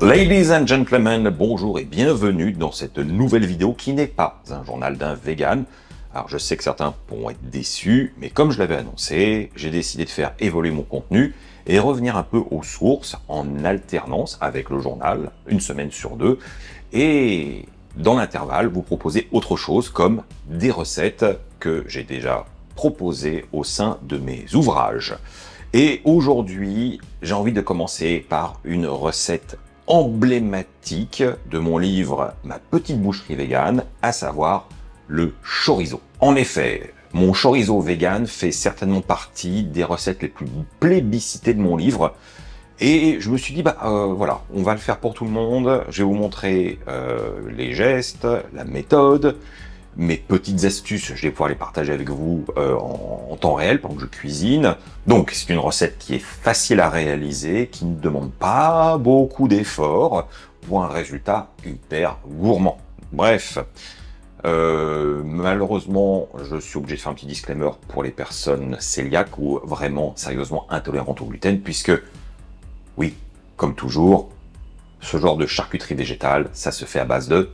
Ladies and gentlemen, bonjour et bienvenue dans cette nouvelle vidéo qui n'est pas un journal d'un vegan. Alors je sais que certains pourront être déçus, mais comme je l'avais annoncé, j'ai décidé de faire évoluer mon contenu et revenir un peu aux sources en alternance avec le journal, une semaine sur deux, et dans l'intervalle vous proposer autre chose comme des recettes que j'ai déjà proposées au sein de mes ouvrages. Et aujourd'hui, j'ai envie de commencer par une recette emblématique de mon livre Ma petite boucherie végane, à savoir le chorizo. En effet, mon chorizo vegan fait certainement partie des recettes les plus plébiscitées de mon livre. Et je me suis dit, voilà, on va le faire pour tout le monde. Je vais vous montrer les gestes, la méthode, mes petites astuces, je vais pouvoir les partager avec vous en temps réel pendant que je cuisine. Donc c'est une recette qui est facile à réaliser, qui ne demande pas beaucoup d'efforts pour un résultat hyper gourmand. Bref, malheureusement, je suis obligé de faire un petit disclaimer pour les personnes cœliaques ou vraiment sérieusement intolérantes au gluten, puisque, oui, comme toujours, ce genre de charcuterie végétale, ça se fait à base de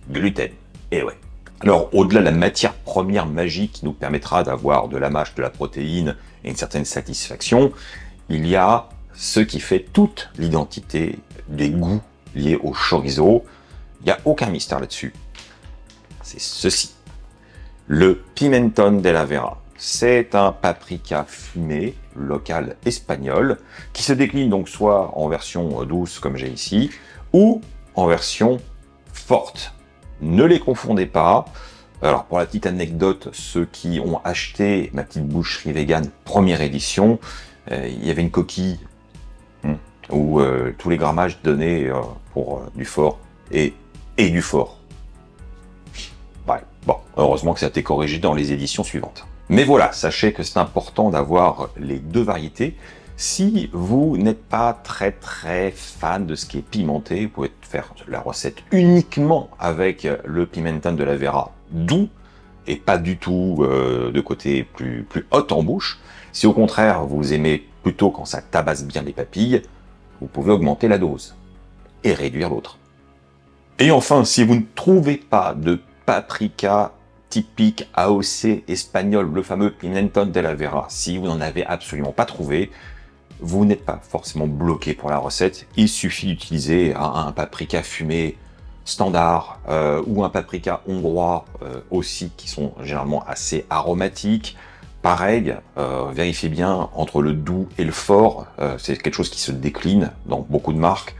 gluten. Et ouais. Alors, au-delà de la matière première magique qui nous permettra d'avoir de la mâche, de la protéine et une certaine satisfaction, il y a ce qui fait toute l'identité des goûts liés au chorizo. Il n'y a aucun mystère là-dessus. C'est ceci. Le pimentón de la vera. C'est un paprika fumé local espagnol qui se décline donc soit en version douce comme j'ai ici ou en version forte. Ne les confondez pas. Alors pour la petite anecdote, ceux qui ont acheté ma petite boucherie végane première édition, il y avait une coquille où tous les grammages donnaient pour du fort et du fort. Ouais, bon, heureusement que ça a été corrigé dans les éditions suivantes. Mais voilà, sachez que c'est important d'avoir les deux variétés. Si vous n'êtes pas très fan de ce qui est pimenté, vous pouvez faire la recette uniquement avec le pimentón de la vera doux et pas du tout de côté plus haute en bouche. Si au contraire vous aimez plutôt quand ça tabasse bien les papilles, vous pouvez augmenter la dose et réduire l'autre. Et enfin, si vous ne trouvez pas de paprika typique AOC espagnol, le fameux pimentón de la vera, si vous n'en avez absolument pas trouvé, vous n'êtes pas forcément bloqué pour la recette. Il suffit d'utiliser un paprika fumé standard ou un paprika hongrois aussi, qui sont généralement assez aromatiques. Pareil, vérifiez bien entre le doux et le fort. C'est quelque chose qui se décline dans beaucoup de marques.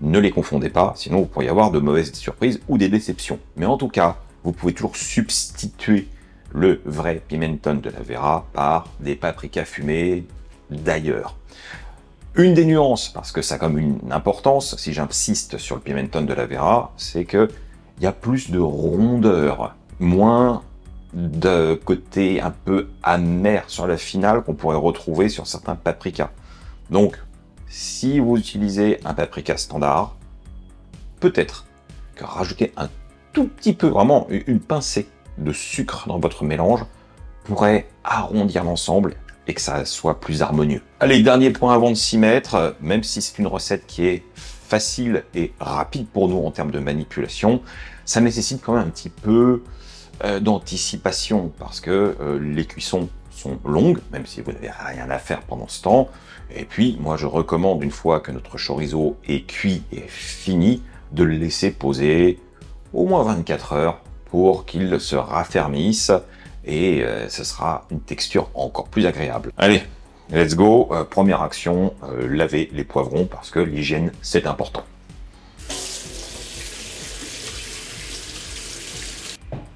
Ne les confondez pas, sinon vous pourriez avoir de mauvaises surprises ou des déceptions. Mais en tout cas, vous pouvez toujours substituer le vrai pimentón de la vera par des paprikas fumés d'ailleurs. Une des nuances, parce que ça a comme une importance, si j'insiste sur le pimentón de la vera, c'est que il y a plus de rondeur, moins de côté un peu amer sur la finale qu'on pourrait retrouver sur certains paprikas. Donc, si vous utilisez un paprika standard, peut-être que rajouter un tout petit peu, vraiment une pincée de sucre dans votre mélange pourrait arrondir l'ensemble et que ça soit plus harmonieux. Allez, dernier point avant de s'y mettre, même si c'est une recette qui est facile et rapide pour nous en termes de manipulation, ça nécessite quand même un petit peu d'anticipation parce que les cuissons sont longues, même si vous n'avez rien à faire pendant ce temps. Et puis, moi, je recommande, une fois que notre chorizo est cuit et fini, de le laisser poser au moins 24 heures pour qu'il se raffermisse et ce sera une texture encore plus agréable. Allez, let's go. Première action, laver les poivrons parce que l'hygiène, c'est important.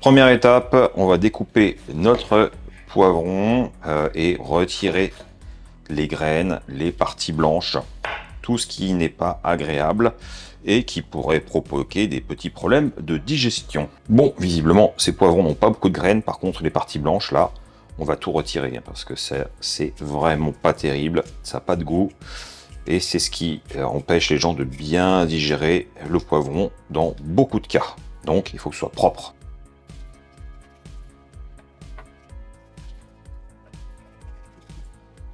Première étape, on va découper notre poivron et retirer les graines, les parties blanches, tout ce qui n'est pas agréable et qui pourrait provoquer des petits problèmes de digestion. Bon, visiblement, ces poivrons n'ont pas beaucoup de graines, par contre, les parties blanches, là, on va tout retirer, parce que c'est vraiment pas terrible, ça n'a pas de goût, et c'est ce qui empêche les gens de bien digérer le poivron dans beaucoup de cas. Donc, il faut que ce soit propre.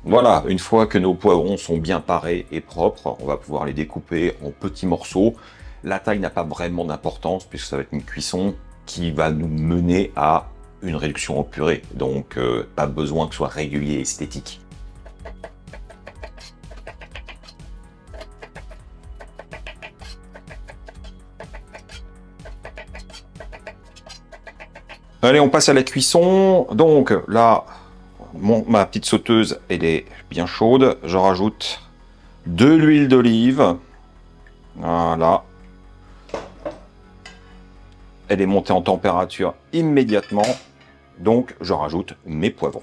Voilà, une fois que nos poivrons sont bien parés et propres, on va pouvoir les découper en petits morceaux. La taille n'a pas vraiment d'importance puisque ça va être une cuisson qui va nous mener à une réduction en purée. Donc pas besoin que ce soit régulier et esthétique. Allez, on passe à la cuisson. Donc là, ma petite sauteuse, elle est bien chaude. Je rajoute de l'huile d'olive. Voilà. Elle est montée en température immédiatement. Donc, je rajoute mes poivrons.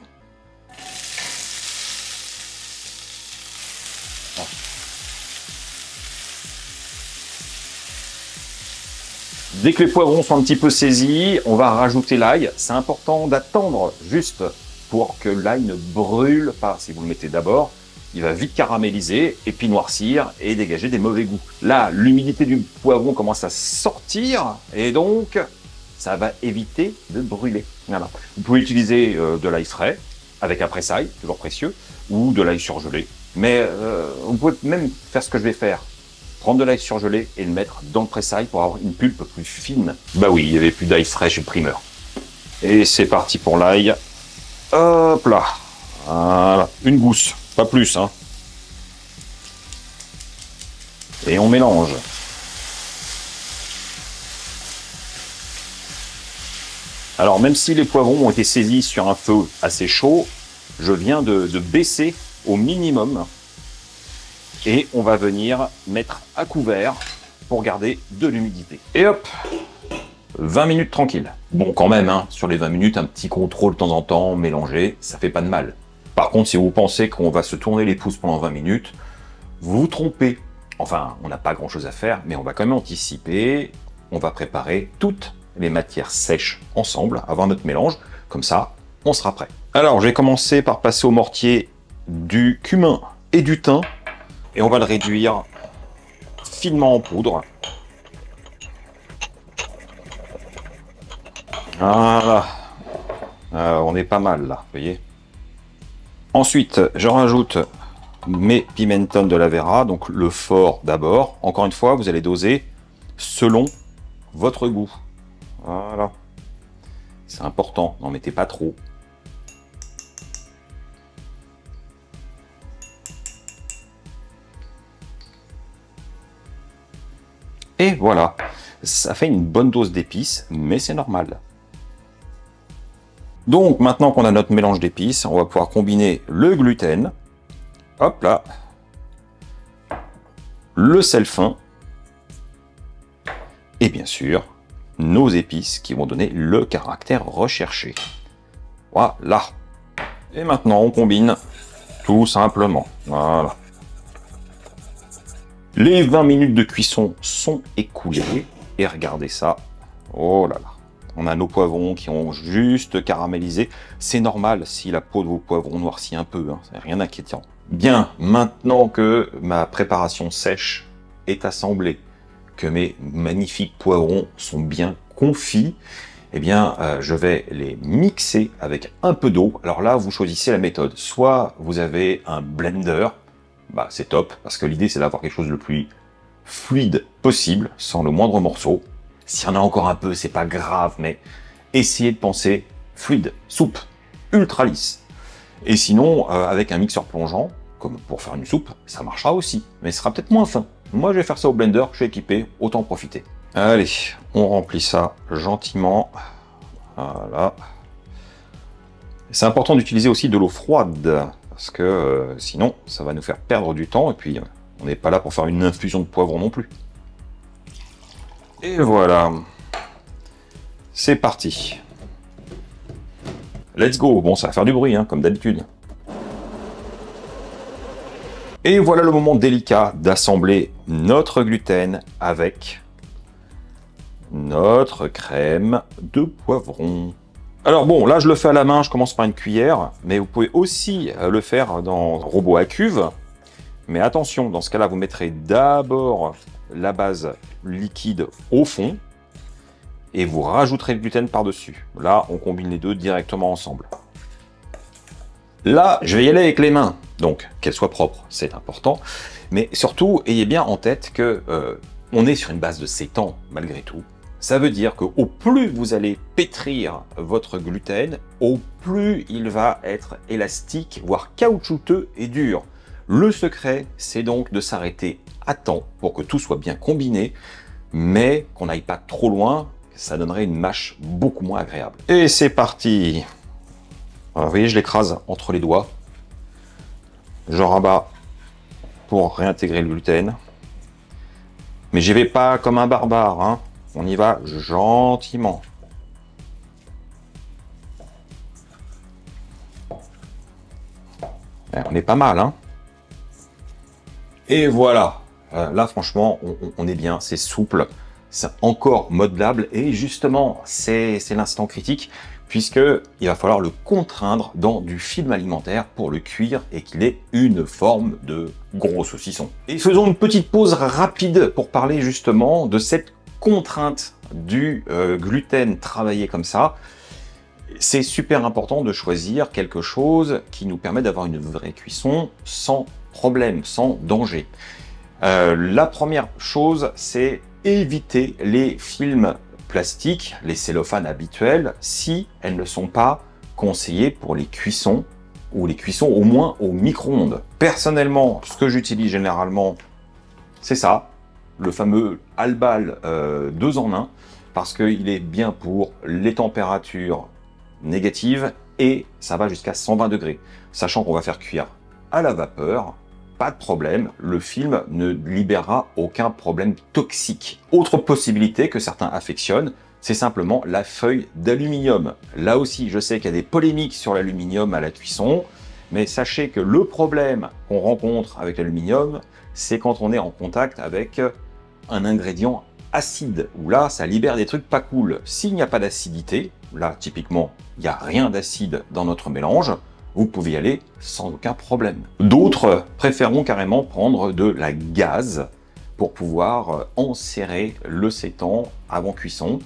Dès que les poivrons sont un petit peu saisis, on va rajouter l'ail. C'est important d'attendre juste pour que l'ail ne brûle pas. Si vous le mettez d'abord, il va vite caraméliser et puis noircir et dégager des mauvais goûts. Là, l'humidité du poivron commence à sortir et donc ça va éviter de brûler. Voilà. Vous pouvez utiliser de l'ail frais avec un pressail, toujours précieux, ou de l'ail surgelé. Mais vous pouvez même faire ce que je vais faire. Prendre de l'ail surgelé et le mettre dans le pressail pour avoir une pulpe plus fine. Bah oui, il n'y avait plus d'ail frais chez le primeur. Et c'est parti pour l'ail. Hop là. Voilà. Une gousse, pas plus, hein. Et on mélange. Alors même si les poivrons ont été saisis sur un feu assez chaud, je viens de baisser au minimum. Et on va venir mettre à couvert pour garder de l'humidité. Et hop, 20 minutes tranquille. Bon, quand même, hein, sur les 20 minutes, un petit contrôle de temps en temps, mélanger, ça fait pas de mal. Par contre, si vous pensez qu'on va se tourner les pouces pendant 20 minutes, vous vous trompez. Enfin, on n'a pas grand-chose à faire, mais on va quand même anticiper. On va préparer toutes les matières sèches ensemble avant notre mélange. Comme ça, on sera prêt. Alors, je vais commencer par passer au mortier du cumin et du thym. Et on va le réduire finement en poudre. Voilà. On est pas mal là, vous voyez. Ensuite, je rajoute mes pimentons de la Vera, donc le fort d'abord. Encore une fois, vous allez doser selon votre goût. Voilà. C'est important, n'en mettez pas trop. Et voilà, ça fait une bonne dose d'épices, mais c'est normal. Donc maintenant qu'on a notre mélange d'épices, on va pouvoir combiner le gluten, hop là, le sel fin, et bien sûr, nos épices qui vont donner le caractère recherché. Voilà. Et maintenant on combine tout simplement, voilà. Les 20 minutes de cuisson sont écoulées. Et regardez ça. Oh là là. On a nos poivrons qui ont juste caramélisé. C'est normal si la peau de vos poivrons noircit un peu. Hein. C'est rien d'inquiétant. Bien, maintenant que ma préparation sèche est assemblée, que mes magnifiques poivrons sont bien confits, eh bien, je vais les mixer avec un peu d'eau. Alors là, vous choisissez la méthode. Soit vous avez un blender, bah, c'est top, parce que l'idée c'est d'avoir quelque chose le plus fluide possible, sans le moindre morceau. S'il y en a encore un peu, c'est pas grave, mais essayez de penser fluide, soupe, ultra lisse. Et sinon, avec un mixeur plongeant, comme pour faire une soupe, ça marchera aussi, mais ce sera peut-être moins fin. Moi je vais faire ça au blender, je suis équipé, autant en profiter. Allez, on remplit ça gentiment. Voilà. C'est important d'utiliser aussi de l'eau froide, parce que sinon, ça va nous faire perdre du temps, et puis on n'est pas là pour faire une infusion de poivron non plus. Et voilà. C'est parti. Let's go. Bon, ça va faire du bruit, hein, comme d'habitude. Et voilà le moment délicat d'assembler notre gluten avec notre crème de poivron. Alors bon, là je le fais à la main, je commence par une cuillère, mais vous pouvez aussi le faire dans un robot à cuve. Mais attention, dans ce cas-là, vous mettrez d'abord la base liquide au fond et vous rajouterez le gluten par-dessus. Là, on combine les deux directement ensemble. Là, je vais y aller avec les mains. Donc, qu'elle soit propre, c'est important. Mais surtout, ayez bien en tête que on est sur une base de sétan, malgré tout. Ça veut dire qu'au plus vous allez pétrir votre gluten, au plus il va être élastique, voire caoutchouteux et dur. Le secret, c'est donc de s'arrêter à temps pour que tout soit bien combiné, mais qu'on n'aille pas trop loin, ça donnerait une mâche beaucoup moins agréable. Et c'est parti! Alors, vous voyez, je l'écrase entre les doigts. Je rabats pour réintégrer le gluten. Mais j'y vais pas comme un barbare, hein. On y va gentiment. On est pas mal, hein. Et voilà. Là, franchement, on est bien, c'est souple, c'est encore modelable. Et justement, c'est l'instant critique, puisqu'il va falloir le contraindre dans du film alimentaire pour le cuire et qu'il ait une forme de gros saucisson. Et faisons une petite pause rapide pour parler justement de cette contrainte du gluten travaillé comme ça. C'est super important de choisir quelque chose qui nous permet d'avoir une vraie cuisson sans problème, sans danger. La première chose, c'est éviter les films plastiques, les cellophanes habituels, si elles ne sont pas conseillées pour les cuissons, ou les cuissons au moins au micro-ondes. Personnellement, ce que j'utilise généralement, c'est ça, le fameux Albal 2 en 1, parce qu'il est bien pour les températures négatives, et ça va jusqu'à 120 degrés, sachant qu'on va faire cuire à la vapeur. Pas de problème, le film ne libérera aucun problème toxique. Autre possibilité que certains affectionnent, c'est simplement la feuille d'aluminium. Là aussi, je sais qu'il y a des polémiques sur l'aluminium à la cuisson, mais sachez que le problème qu'on rencontre avec l'aluminium, c'est quand on est en contact avec un ingrédient acide, où là, ça libère des trucs pas cool. S'il n'y a pas d'acidité, là, typiquement, il n'y a rien d'acide dans notre mélange, vous pouvez y aller sans aucun problème. D'autres préféreront carrément prendre de la gaze pour pouvoir enserrer le sétan avant cuisson.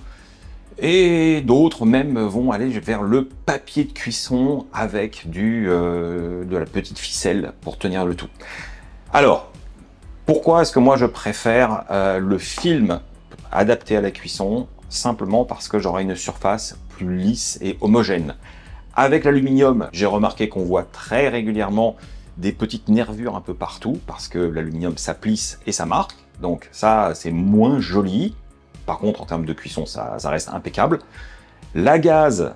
Et d'autres même vont aller vers le papier de cuisson avec de la petite ficelle pour tenir le tout. Alors, pourquoi est-ce que moi je préfère le film adapté à la cuisson? Simplement parce que j'aurai une surface plus lisse et homogène. Avec l'aluminium, j'ai remarqué qu'on voit très régulièrement des petites nervures un peu partout, parce que l'aluminium, ça plisse et ça marque. Donc ça, c'est moins joli. Par contre, en termes de cuisson, ça reste impeccable. La gaze,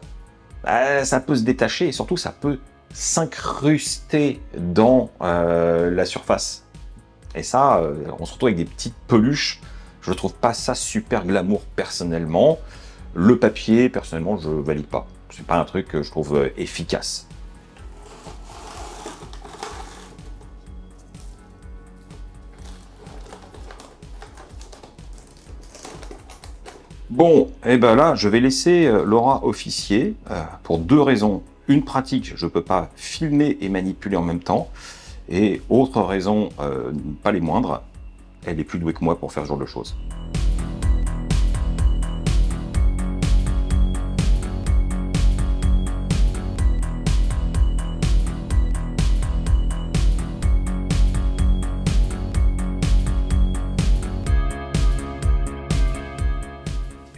ça peut se détacher et surtout, ça peut s'incruster dans la surface. Et ça, on se retrouve avec des petites peluches. Je ne trouve pas ça super glamour personnellement. Le papier, personnellement, je valide pas. C'est pas un truc que je trouve efficace. Bon, et ben là, je vais laisser Laura officier pour deux raisons. Une pratique, je peux pas filmer et manipuler en même temps. Et autre raison, pas les moindres, elle est plus douée que moi pour faire ce genre de choses.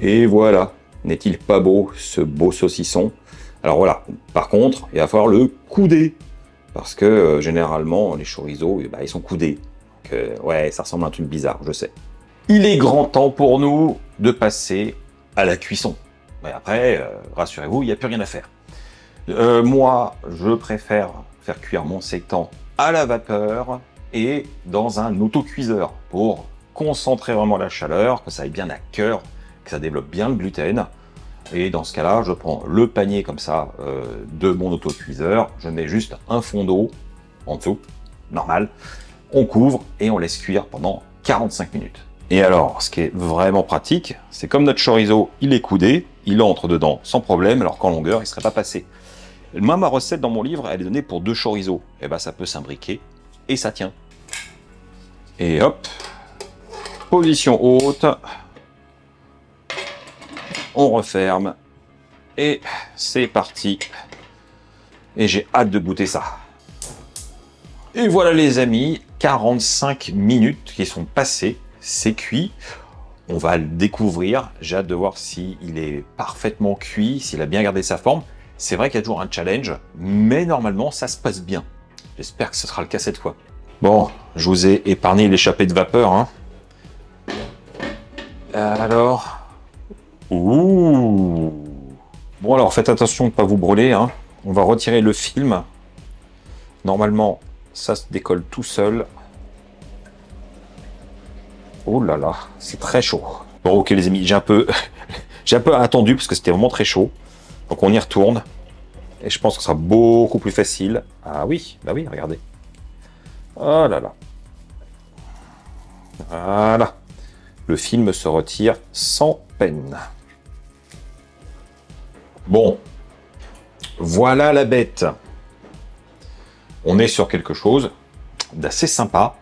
Et voilà, n'est-il pas beau, ce beau saucisson? Alors voilà, par contre, il va falloir le couder, parce que généralement, les chorizo, eh ben, ils sont coudés. Donc, ouais, ça ressemble à un truc bizarre, je sais. Il est grand temps pour nous de passer à la cuisson. Mais après, rassurez-vous, il n'y a plus rien à faire. Moi, je préfère faire cuire mon sétan à la vapeur et dans un autocuiseur pour concentrer vraiment la chaleur, que ça aille bien à cœur, que ça développe bien le gluten. Et dans ce cas-là, je prends le panier comme ça de mon autocuiseur, je mets juste un fond d'eau en dessous, normal, on couvre et on laisse cuire pendant 45 minutes. Et alors, ce qui est vraiment pratique, c'est comme notre chorizo, il est coudé, il entre dedans sans problème, alors qu'en longueur, il ne serait pas passé. Moi, ma recette dans mon livre, elle est donnée pour 2 chorizo. Et ben, ça peut s'imbriquer et ça tient. Et hop, position haute. On referme et c'est parti. Et j'ai hâte de goûter ça. Et voilà les amis, 45 minutes qui sont passées, c'est cuit. On va le découvrir, j'ai hâte de voir s'il est parfaitement cuit, s'il a bien gardé sa forme. C'est vrai qu'il y a toujours un challenge, mais normalement ça se passe bien. J'espère que ce sera le cas cette fois. Bon, je vous ai épargné l'échappée de vapeur. Hein. Alors... Ouh. Bon alors faites attention de ne pas vous brûler. Hein. On va retirer le film. Normalement, ça se décolle tout seul. Oh là là, c'est très chaud. Bon ok les amis, j'ai un peu attendu parce que c'était vraiment très chaud. Donc on y retourne. Et je pense que ce sera beaucoup plus facile. Ah oui, bah oui, regardez. Oh là là. Voilà. Le film se retire sans peine. Bon. Voilà la bête. On est sur quelque chose d'assez sympa.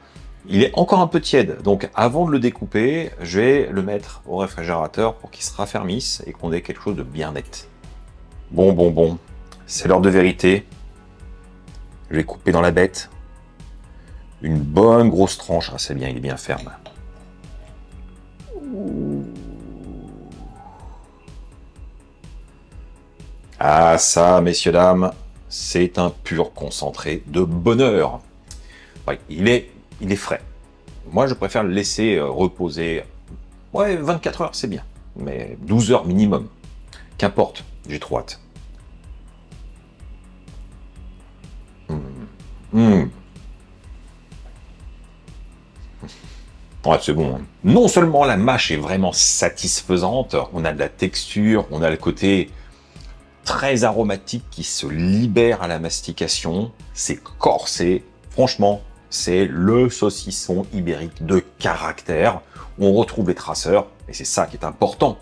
Il est encore un peu tiède, donc avant de le découper, je vais le mettre au réfrigérateur pour qu'il se raffermisse et qu'on ait quelque chose de bien net. Bon, c'est l'heure de vérité. Je vais couper dans la bête. Une bonne grosse tranche, ah, c'est bien, il est bien ferme. Ah ça, messieurs, dames, c'est un pur concentré de bonheur. Ouais, il est frais. Moi, je préfère le laisser reposer. Ouais, 24 heures, c'est bien. Mais 12 heures minimum. Qu'importe, j'ai trop hâte. Ouais, c'est bon. Hein. Non seulement la mâche est vraiment satisfaisante, on a de la texture, on a le côté très aromatique qui se libère à la mastication, c'est corsé. Franchement, c'est le saucisson ibérique de caractère. On retrouve les traceurs, et c'est ça qui est important.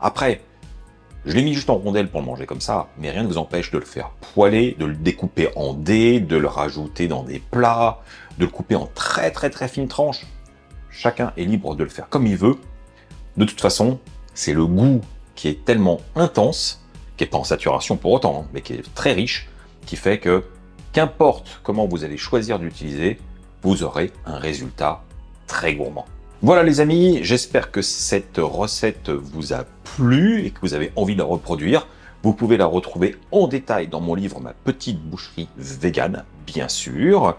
Après, je l'ai mis juste en rondelles pour le manger comme ça, mais rien ne vous empêche de le faire poêler, de le découper en dés, de le rajouter dans des plats, de le couper en très fines tranches. Chacun est libre de le faire comme il veut. De toute façon, c'est le goût qui est tellement intense, qui n'est pas en saturation pour autant, hein, mais qui est très riche, qui fait que, qu'importe comment vous allez choisir d'utiliser, vous aurez un résultat très gourmand. Voilà les amis, j'espère que cette recette vous a plu et que vous avez envie de la reproduire. Vous pouvez la retrouver en détail dans mon livre Ma petite boucherie végane, bien sûr.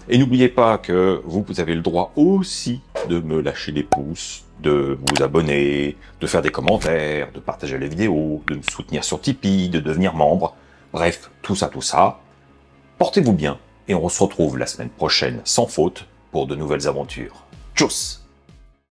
Et n'oubliez pas que vous avez le droit aussi de me lâcher des pouces, de vous abonner, de faire des commentaires, de partager les vidéos, de me soutenir sur Tipeee, de devenir membre. Bref, tout ça. Portez-vous bien et on se retrouve la semaine prochaine sans faute pour de nouvelles aventures. Tchuss!